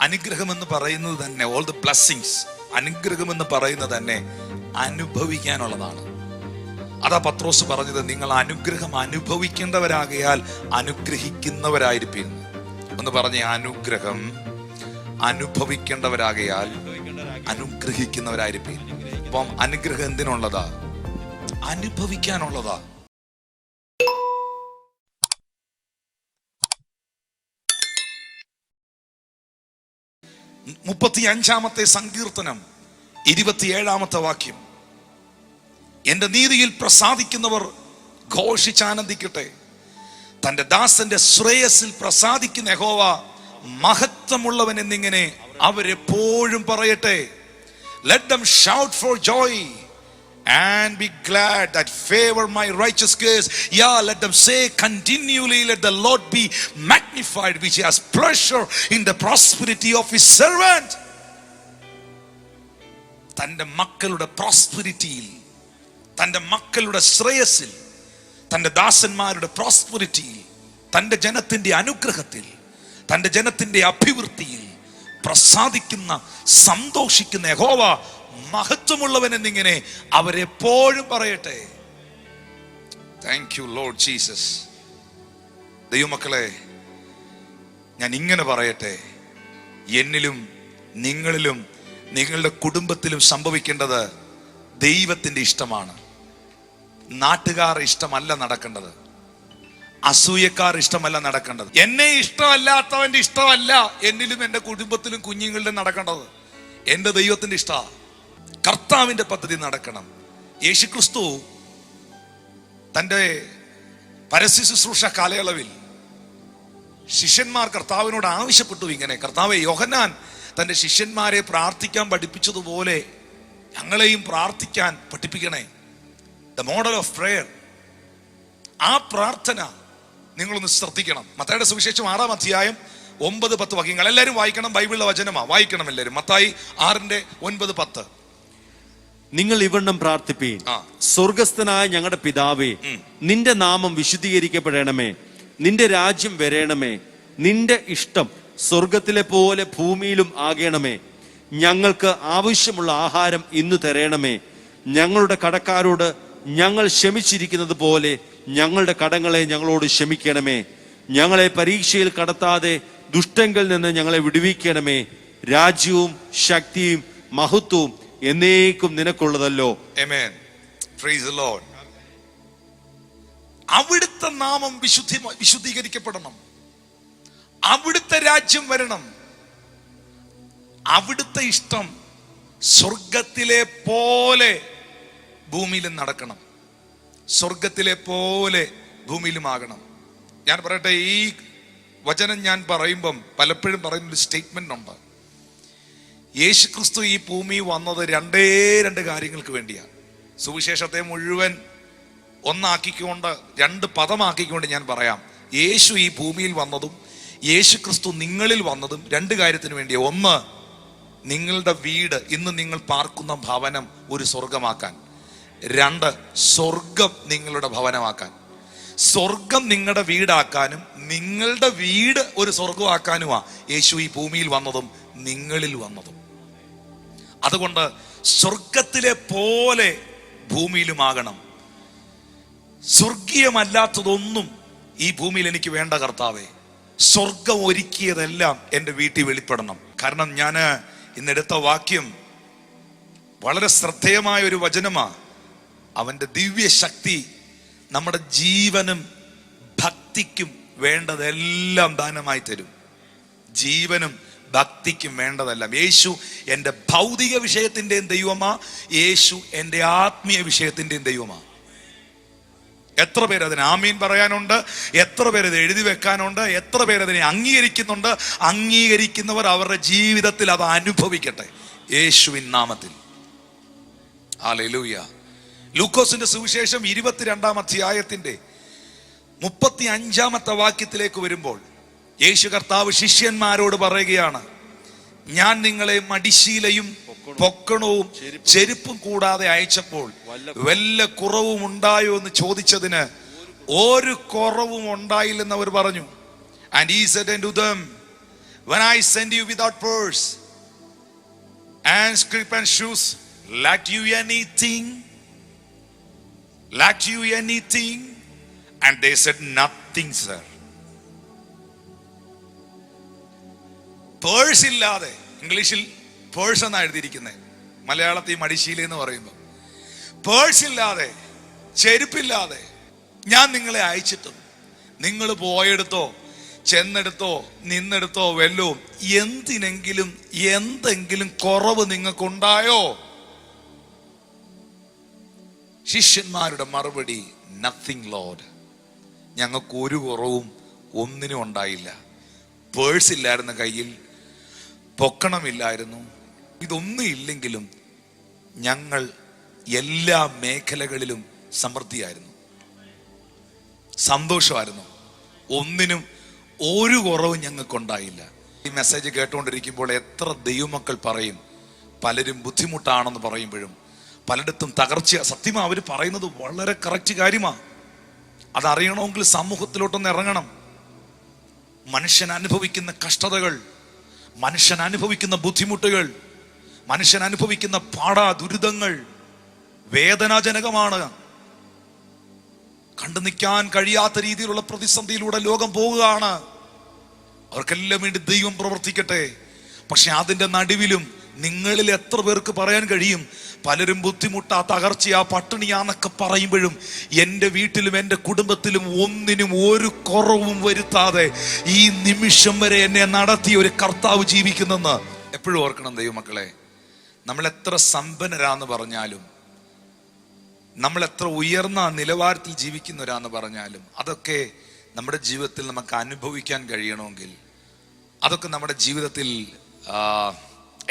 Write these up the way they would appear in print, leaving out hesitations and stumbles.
അനുഗ്രഹം എന്ന് പറയുന്നത് തന്നെ, ഓൾ ദ ബ്ലെസ്സിങ്സ്, അനുഗ്രഹം എന്ന് പറയുന്നത് തന്നെ അനുഭവിക്കാനുള്ളതാണ്. അതാ പത്രോസ് പറഞ്ഞത്, നിങ്ങൾ അനുഗ്രഹം അനുഭവിക്കേണ്ടവരാകയാൽ അനുഗ്രഹിക്കുന്നവരായിരിക്കും. ഒന്ന് പറഞ്ഞേ, അനുഗ്രഹം അനുഭവിക്കേണ്ടവരാകയാൽ അനുഗ്രഹിക്കുന്നവരായിരിക്കും. അപ്പം അനുഗ്രഹം എന്തിനുള്ളതാ? അനുഭവിക്കാനുള്ളതാ. 35-ാമത്തെ സങ്കീർത്തനം 27-ാമത്തെ വാക്യം, എന്റെ നീതിയിൽ പ്രസാദിക്കുന്നവർ ഘോഷിച്ചാനന്ദിക്കട്ടെ. തന്റെ ദാസന്റെ ശ്രേയസിൽ പ്രസാദിക്കുന്ന യഹോവ മഹത്വമുള്ളവൻ എന്നിങ്ങനെ അവരെപ്പോഴും പറയട്ടെ. Let them shout for joy and be glad that favor my righteous case. Yeah, let them say continually, let the Lord be magnified, which has pleasure in the prosperity of his servant. തന്റെ മക്കളുടെ പ്രോസ്പെരിറ്റിയിൽ, തന്റെ മക്കളുടെ ശ്രേയസിൽ, തന്റെ ദാസന്മാരുടെ പ്രോസ്പെരിറ്റിയിൽ, തന്റെ ജനത്തിന്റെ അനുഗ്രഹത്തിൽ, തന്റെ ജനത്തിന്റെ അഭിവൃദ്ധിയിൽ പ്രസാദിക്കുന്ന, സന്തോഷിക്കുന്ന യഹോവ മഹത്വമുള്ളവൻ എന്നിങ്ങനെ അവരെപ്പോഴും പറയട്ടെ. Thank you Lord Jesus. ദൈവമക്കളെ, ഞാൻ ഇങ്ങനെ പറയട്ടെ, എന്നിലും നിങ്ങളിലും നിങ്ങളുടെ കുടുംബത്തിലും സംഭവിക്കേണ്ടത് ദൈവത്തിന്റെ ഇഷ്ടമാണ്. നാട്ടുകാർ ഇഷ്ടമല്ല നടക്കേണ്ടത്, അസൂയക്കാർ ഇഷ്ടമല്ല നടക്കേണ്ടത്, എന്നെ ഇഷ്ടമല്ലാത്തവന്റെ ഇഷ്ടമല്ല എന്നിലും എൻ്റെ കുടുംബത്തിലും കുഞ്ഞുങ്ങളുടെ നടക്കേണ്ടത്. എൻ്റെ ദൈവത്തിന്റെ ഇഷ്ടമാണ്, കർത്താവിന്റെ പദ്ധതി നടക്കണം. യേശുക്രിസ്തു തൻ്റെ പരസ്യ ശുശ്രൂഷ കാലയളവിൽ ശിഷ്യന്മാർ കർത്താവിനോട് ആവശ്യപ്പെട്ടു ഇങ്ങനെ, കർത്താവേ, യോഹന്നാൻ തൻ്റെ ശിഷ്യന്മാരെ പ്രാർത്ഥിക്കാൻ പഠിപ്പിച്ചതുപോലെ ഞങ്ങളെയും പ്രാർത്ഥിക്കാൻ പഠിപ്പിക്കണേ. The model of prayer. ആ പ്രാർത്ഥന നിങ്ങളൊന്ന് ശ്രദ്ധിക്കണം. മത്തായിയുടെ സുവിശേഷം 6-ാം അധ്യായം 9-10 വാക്യങ്ങൾ എല്ലാവരും വായിക്കണം. ബൈബിളിലെ വചനമാ, വായിക്കണം എല്ലാവരും. മത്തായി 6:9-10. നിങ്ങൾ ഇവണ്ണം പ്രാർത്ഥിപ്പീൻ: സ്വർഗസ്ഥനായ ഞങ്ങളുടെ പിതാവേ, നിന്റെ നാമം വിശുദ്ധീകരിക്കപ്പെടണമേ, നിന്റെ രാജ്യം വരേണമേ, നിന്റെ ഇഷ്ടം സ്വർഗത്തിലെ പോലെ ഭൂമിയിലും ആകണമേ. ഞങ്ങൾക്ക് ആവശ്യമുള്ള ആഹാരം ഇന്ന് തരേണമേ. ഞങ്ങളുടെ കടക്കാരോട് ഞങ്ങൾ ക്ഷമിച്ചിരിക്കുന്നത് പോലെ ഞങ്ങളുടെ കടങ്ങളെ ഞങ്ങളോട് ക്ഷമിക്കണമേ. ഞങ്ങളെ പരീക്ഷയിൽ കടത്താതെ ദുഷ്ടങ്കിൽ നിന്ന് ഞങ്ങളെ വിടുവിക്കണമേ. രാജ്യവും ശക്തിയും മഹത്വവും എന്നേക്കും നിനക്കുള്ളതല്ലോ. ആമേൻ. Praise the lord. അവിടുത്തെ നാമം വിശുദ്ധീകരിക്കപ്പെടണം, അവിടുത്തെ രാജ്യം വരണം, അവിടുത്തെ ഇഷ്ടം സ്വർഗത്തിലെ പോലെ ഭൂമിയിലും നടക്കണം, സ്വർഗത്തിലെ പോലെ ഭൂമിയിലും ആകണം. ഞാൻ പറയട്ടെ, ഈ വചനം ഞാൻ പറയുമ്പം പലപ്പോഴും പറയുന്നൊരു സ്റ്റേറ്റ്മെന്റ് ഉണ്ട്. യേശുക്രിസ്തു ഈ ഭൂമി വന്നത് രണ്ട് കാര്യങ്ങൾക്ക് വേണ്ടിയാണ്. സുവിശേഷത്തെ മുഴുവൻ ഒന്നാക്കിക്കൊണ്ട്, 2 പദമാക്കിക്കൊണ്ട് ഞാൻ പറയാം. യേശു ഈ ഭൂമിയിൽ വന്നതും യേശുക്രിസ്തു നിങ്ങളിൽ വന്നതും 2 കാര്യത്തിന് വേണ്ടിയാണ്. ഒന്ന്, നിങ്ങളുടെ വീട്, ഇന്ന് നിങ്ങൾ പാർക്കുന്ന ഭവനം ഒരു സ്വർഗമാക്കാൻ. 2, സ്വർഗം നിങ്ങളുടെ ഭവനമാക്കാൻ. സ്വർഗം നിങ്ങളുടെ വീടാക്കാനും നിങ്ങളുടെ വീട് ഒരു സ്വർഗമാക്കാനുമാ യേശു ഈ ഭൂമിയിൽ വന്നതും നിങ്ങളിൽ വന്നതും. അതുകൊണ്ട് സ്വർഗത്തിലെ പോലെ ഭൂമിയിലുമാകണം. സ്വർഗീയമല്ലാത്തതൊന്നും ഈ ഭൂമിയിൽ എനിക്ക് വേണ്ട കർത്താവേ. സ്വർഗം ഒരുക്കിയതെല്ലാം എൻ്റെ വീട്ടിൽ വെളിപ്പെടണം. കാരണം ഞാൻ ഇന്നെടുത്ത വാക്യം വളരെ ശ്രദ്ധേയമായ ഒരു വചനമാണ്. അവൻ്റെ ദിവ്യശക്തി നമ്മുടെ ജീവനും ഭക്തിക്കും വേണ്ടതെല്ലാം ദാനമായി തരും. ജീവനും ഭക്തിക്കും വേണ്ടതെല്ലാം. യേശു എൻ്റെ ഭൗതിക വിഷയത്തിൻ്റെയും ദൈവമാ, യേശു എൻ്റെ ആത്മീയ വിഷയത്തിൻ്റെയും ദൈവമാ. എത്ര പേര് അതിന് ആമീൻ പറയാനുണ്ട്? എത്ര പേര് ഇത് എഴുതി വെക്കാനുണ്ട്? എത്ര പേര് അതിനെ അംഗീകരിക്കുന്നുണ്ട്? അംഗീകരിക്കുന്നവർ അവരുടെ ജീവിതത്തിൽ അത് അനുഭവിക്കട്ടെ യേശുവിൻ നാമത്തിൽ. ഹല്ലേലൂയ. ലൂക്കോസിന്റെ സുവിശേഷം 22-ാം അധ്യായത്തിന്റെ 35-ാമത്തെ വാക്യത്തിലേക്ക് വരുമ്പോൾ യേശു കർത്താവ് ശിഷ്യന്മാരോട് പറയുകയാണ്, ഞാൻ നിങ്ങളെ മടിശീലയും പൊക്കണവും ചെരുപ്പും കൂടാതെ അയച്ചപ്പോൾ വല്ല കുറവും ഉണ്ടായോ എന്ന് ചോദിച്ചതിന് ഒരു കുറവും ഉണ്ടായില്ലെന്ന് അവർ പറഞ്ഞു. And he said unto them, when I send you without purse and scrip and shoes, lacked you anything? Lacked you anything? And they said, nothing, sir. Purse ഇല്ലാതെ, ഇംഗ്ലീഷിൽ പേഴ്സ് എന്നാണ് എഴുതിയിരിക്കുന്നത്, മലയാളത്തിൽ മടിശീല എന്ന് പറയുമ്പോൾ, പേഴ്സ് ഇല്ലാതെ, ചെരുപ്പില്ലാതെ ഞാൻ നിങ്ങളെ അയച്ചിട്ടും നിങ്ങൾ പോയെടുത്തോ, ചെന്നെടുത്തോ, നിന്നെടുത്തോ വല്ലോ എന്തെങ്കിലും കുറവ് നിങ്ങൾക്കുണ്ടായോ? ശിഷ്യന്മാരുടെ മറുപടി, നത്തിങ് ലോർഡ്, ഞങ്ങൾക്ക് ഒരു കുറവും ഒന്നിനും ഉണ്ടായില്ല. പേഴ്സ് ഇല്ലായിരുന്നു കയ്യിൽ, പൊക്കണമില്ലായിരുന്നു, ഇതൊന്നും ഇല്ലെങ്കിലും ഞങ്ങൾ എല്ലാ മേഖലകളിലും സമൃദ്ധിയായിരുന്നു, സന്തോഷമായിരുന്നു, ഒന്നിനും ഒരു കുറവും ഞങ്ങൾക്കുണ്ടായില്ല. ഈ മെസ്സേജ് കേട്ടുകൊണ്ടിരിക്കുമ്പോൾ എത്ര ദൈവമക്കൾ പറയും, പലരും ബുദ്ധിമുട്ടാണെന്ന് പറയുമ്പോഴും പലയിടത്തും തകർച്ച. സത്യമാ, അവർ പറയുന്നത് വളരെ കറക്റ്റ് കാര്യമാണ്. അതറിയണമെങ്കിൽ സമൂഹത്തിലോട്ടൊന്ന് ഇറങ്ങണം. മനുഷ്യൻ അനുഭവിക്കുന്ന കഷ്ടതകൾ, മനുഷ്യൻ അനുഭവിക്കുന്ന ബുദ്ധിമുട്ടുകൾ, മനുഷ്യൻ അനുഭവിക്കുന്ന ദുരിതങ്ങൾ വേദനാജനകമാണ്. കണ്ടു നിൽക്കാൻ കഴിയാത്ത രീതിയിലുള്ള പ്രതിസന്ധിയിലൂടെ ലോകം പോവുകയാണ്. അവർക്കെല്ലാം വേണ്ടി ദൈവം പ്രവർത്തിക്കട്ടെ. പക്ഷെ അതിന്റെ നടുവിലും നിങ്ങളിൽ എത്ര പേർക്ക് പറയാൻ കഴിയും, പലരും ബുദ്ധിമുട്ടാ, തകർച്ചയാ, പട്ടിണിയാന്നൊക്കെ പറയുമ്പോഴും എൻ്റെ വീട്ടിലും എൻ്റെ കുടുംബത്തിലും ഒന്നിനും ഒരു കുറവും വരുത്താതെ ഈ നിമിഷം വരെ എന്നെ നടത്തിയ ഒരു കർത്താവ് ജീവിക്കുന്നെന്ന് എപ്പോഴും ഓർക്കണം ദൈവമക്കളെ. നമ്മൾ എത്ര സമ്പന്നരാന്ന് പറഞ്ഞാലും, നമ്മൾ എത്ര ഉയർന്ന നിലവാരത്തിൽ ജീവിക്കുന്നവരാന്ന് പറഞ്ഞാലും, അതൊക്കെ നമ്മുടെ ജീവിതത്തിൽ നമുക്ക് അനുഭവിക്കാൻ കഴിയണമെങ്കിൽ, അതൊക്കെ നമ്മുടെ ജീവിതത്തിൽ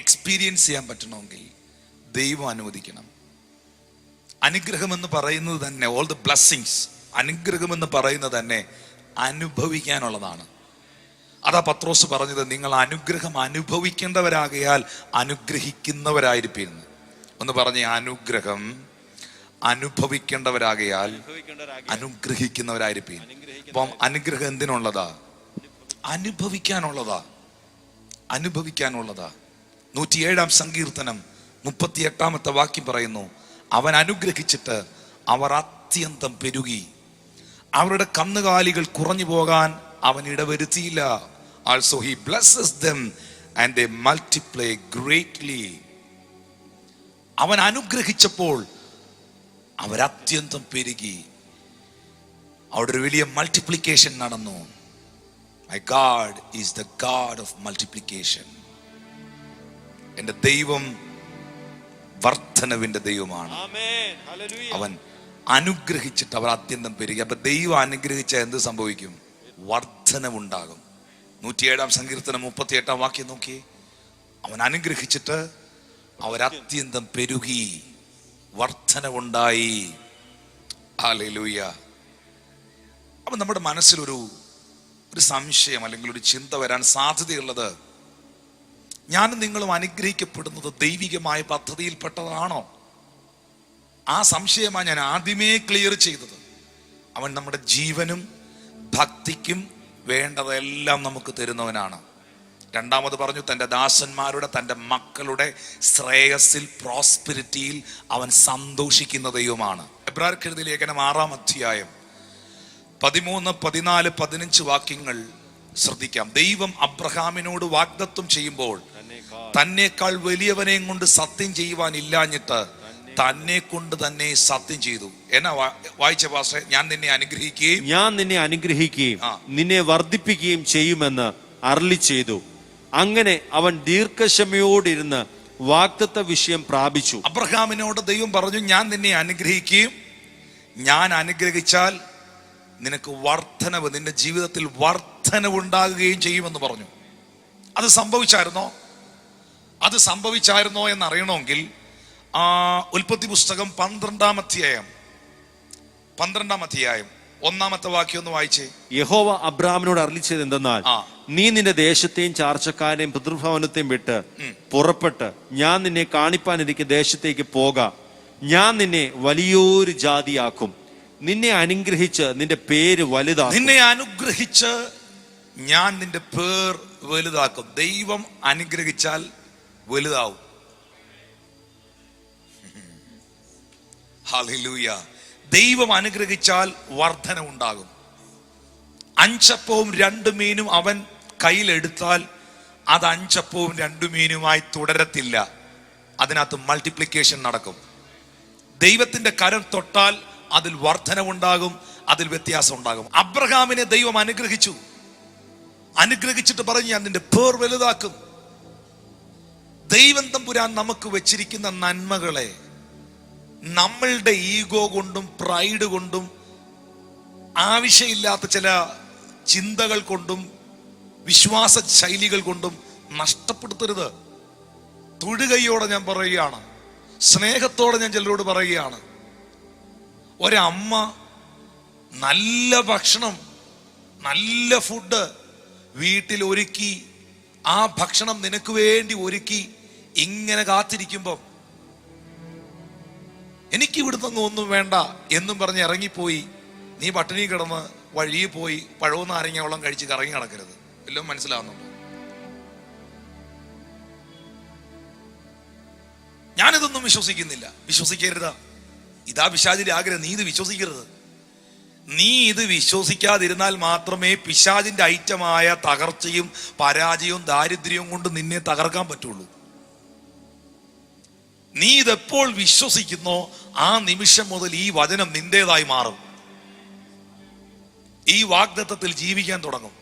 എക്സ്പീരിയൻസ് ചെയ്യാൻ പറ്റണമെങ്കിൽ ദൈവം അനുവദിക്കണം. അനുഗ്രഹം എന്ന് പറയുന്നത് തന്നെ, ഓൾ ദ ബ്ലെസ്സിങ്സ്, അനുഗ്രഹം എന്ന് പറയുന്നത് തന്നെ അനുഭവിക്കാനുള്ളതാണ്. അതാ പത്രോസ് പറഞ്ഞത്, നിങ്ങൾ അനുഗ്രഹം അനുഭവിക്കേണ്ടവരാകയാൽ അനുഗ്രഹിക്കുന്നവരായിരിക്കും. ഒന്ന് പറഞ്ഞേ, അനുഗ്രഹം അനുഭവിക്കേണ്ടവരാകയാൽ അനുഗ്രഹിക്കുന്നവരായിരിക്കും. അപ്പം അനുഗ്രഹം എന്തിനുള്ളതാ? അനുഭവിക്കാനുള്ളതാ, അനുഭവിക്കാനുള്ളതാ. 107-ാം സങ്കീർത്തനം 38-ാമത്തെ വാക്യം പറയുന്നു, അവൻ അനുഗ്രഹിച്ചിട്ട് അവർ അത്യന്തം പെരുകി, അവരുടെ കന്നുകാലികൾ കുറഞ്ഞു പോകാൻ അവൻ ഇടവരുത്തിയില്ല. Also he blesses them and they multiply greatly. അവൻ അനുഗ്രഹിച്ചപ്പോൾ അവരത്യന്തം പെരുകി. അവിടെ ഒരു വലിയ മൾട്ടിപ്ലിക്കേഷൻ നടന്നു. My God is the God of multiplication. എൻ്റെ ദൈവം വർദ്ധനവിന്റെ ദൈവമാണ്. അവൻ അനുഗ്രഹിച്ചിട്ട് അവർ അത്യന്തം പെരുകി. അപ്പൊ ദൈവം അനുഗ്രഹിച്ച എന്ത് സംഭവിക്കും? വർദ്ധനവുണ്ടാകും. 107-ാം സങ്കീർത്തനം 38-ാം വാക്യം നോക്കി, അവൻ അനുഗ്രഹിച്ചിട്ട് അവരത്യന്തം പെരുകി, വർദ്ധനവുണ്ടായി. ഹല്ലേലൂയ. അപ്പൊ നമ്മുടെ മനസ്സിലൊരു സംശയം അല്ലെങ്കിൽ ഒരു ചിന്ത വരാൻ സാധ്യതയുള്ളത്, ഞാനും നിങ്ങളും അനുഗ്രഹിക്കപ്പെടുന്നത് ദൈവികമായ പദ്ധതിയിൽപ്പെട്ടതാണോ? ആ സംശയമാണ് ഞാൻ ആദ്യമേ ക്ലിയർ ചെയ്തത്. അവൻ നമ്മുടെ ജീവനും ഭക്തിക്കും വേണ്ടതെല്ലാം നമുക്ക് തരുന്നവനാണ്. രണ്ടാമത് പറഞ്ഞു, തൻ്റെ ദാസന്മാരുടെ, തൻ്റെ മക്കളുടെ ശ്രേയസിൽ, പ്രോസ്പെരിറ്റിയിൽ അവൻ സന്തോഷിക്കുന്ന ദൈവമാണ്. എബ്രായർക്ക് എഴുതിയ ലേഖനം 6-ാം അധ്യായം 13, 14, 15 വാക്യങ്ങൾ ശ്രദ്ധിക്കാം. ദൈവം അബ്രഹാമിനോട് വാഗ്ദത്തം ചെയ്യുമ്പോൾ തന്നേക്കാൾ വലിയവനെയും കൊണ്ട് സത്യം ചെയ്യുവാൻ ഇല്ലാഞ്ഞിട്ട് തന്നെ കൊണ്ട് തന്നെ സത്യം ചെയ്തു. എന്നാ വായിച്ച പാസ്റ്ററെ? ഞാൻ നിന്നെ അനുഗ്രഹിക്കുകയും നിന്നെ വർദ്ധിപ്പിക്കുകയും ചെയ്യുമെന്ന് അരുളി ചെയ്തു. അങ്ങനെ അവൻ ദീർഘക്ഷമയോടിരുന്ന് വാഗ്ദത്ത വിഷയം പ്രാപിച്ചു. അബ്രഹാമിനോട് ദൈവം പറഞ്ഞു, ഞാൻ നിന്നെ അനുഗ്രഹിക്കുകയും ഞാൻ അനുഗ്രഹിച്ചാൽ നിനക്ക് വർദ്ധനവ്, നിന്റെ ജീവിതത്തിൽ വർദ്ധനവ് ഉണ്ടാകുകയും ചെയ്യുമെന്ന് പറഞ്ഞു. അത് സംഭവിച്ചായിരുന്നോ? അത് സംഭവിച്ചായിരുന്നോ എന്നറിയണമെങ്കിൽ ഉൽപ്പത്തി പുസ്തകം 12-ാം അധ്യായം 1-ാമത്തെ വാക്യം ഒന്ന് വായിച്ചേ. യഹോവ അബ്രഹാമിനോട് അരുളിച്ചത് എന്തെന്നാൽ, നീ നിന്റെ ദേശത്തെയും ചാർച്ചക്കാരെയും പിതൃഭവനത്തെയും വിട്ട് പുറപ്പെട്ട് ഞാൻ നിന്നെ കാണിപ്പാനിരിക്കുന്ന ദേശത്തേക്ക് പോക. ഞാൻ നിന്നെ വലിയൊരു ജാതിയാക്കും, നിന്നെ അനുഗ്രഹിച്ച് നിന്റെ പേര് വലുതാക്കും. നിന്നെ അനുഗ്രഹിച്ച് ഞാൻ നിന്റെ പേർ വലുതാക്കും. ദൈവം അനുഗ്രഹിച്ചാൽ വലുതാവും. ഹല്ലേലൂയ. ദൈവം അനുഗ്രഹിച്ചാൽ വർധന ഉണ്ടാകും. 5 അപ്പവും 2 മീനും അവൻ കയ്യിലെടുത്താൽ അത് 5 അപ്പവും 2 മീനുമായി തുടരത്തില്ല. അതിനകത്ത് മൾട്ടിപ്ലിക്കേഷൻ നടക്കും. ദൈവത്തിന്റെ കരം തൊട്ടാൽ അതിൽ വർധനവുണ്ടാകും, അതിൽ വ്യത്യാസം ഉണ്ടാകും. അബ്രഹാമിനെ ദൈവം അനുഗ്രഹിച്ചിട്ട് പറഞ്ഞു, ഞാൻ നിന്റെ പേർ വലുതാക്കും. ദൈവം തമ്പുരാൻ നമുക്ക് വെച്ചിരിക്കുന്ന നന്മകളെ നമ്മളുടെ ഈഗോ കൊണ്ടും പ്രൈഡ് കൊണ്ടും ആവശ്യമില്ലാത്ത ചില ചിന്തകൾ കൊണ്ടും വിശ്വാസ ശൈലികൾ കൊണ്ടും നഷ്ടപ്പെടുത്തരുത്. തൊഴുകയോടെ ഞാൻ പറയുകയാണ്, സ്നേഹത്തോടെ ഞാൻ ചിലരോട് പറയുകയാണ്, ഒരമ്മ നല്ല ഭക്ഷണം, നല്ല ഫുഡ് വീട്ടിൽ ഒരുക്കി, ആ ഭക്ഷണം നിനക്ക് വേണ്ടി ഒരുക്കി ഇങ്ങനെ കാത്തിരിക്കുമ്പം എനിക്ക് ഇവിടുന്ന് ഒന്നും വേണ്ട എന്നും പറഞ്ഞ് ഇറങ്ങിപ്പോയി നീ പട്ടിണി കിടന്ന് വഴിയിൽ പോയി പഴവും നാരങ്ങ വെള്ളം കഴിച്ച് കറങ്ങി നടക്കരുത്. എല്ലാം മനസ്സിലാവുന്നുണ്ടോ? ഞാനിതൊന്നും വിശ്വസിക്കുന്നില്ല, വിശ്വസിക്കരുത്. ഇതാ പിശാചിന്റെ ആഗ്രഹം, നീ ഇത് വിശ്വസിക്കരുത്. നീ ഇത് വിശ്വസിക്കാതിരുന്നാൽ മാത്രമേ പിശാചിന്റെ ഐറ്റമായ തകർച്ചയും പരാജയവും ദാരിദ്ര്യവും കൊണ്ട് നിന്നെ തകർക്കാൻ പറ്റുള്ളൂ. നീ ഇതെപ്പോൾ വിശ്വസിക്കുന്നോ ആ നിമിഷം മുതൽ ഈ വചനം നിന്റേതായി മാറും. ഈ വാഗ്ദത്തത്തിൽ ജീവിക്കാൻ തുടങ്ങും.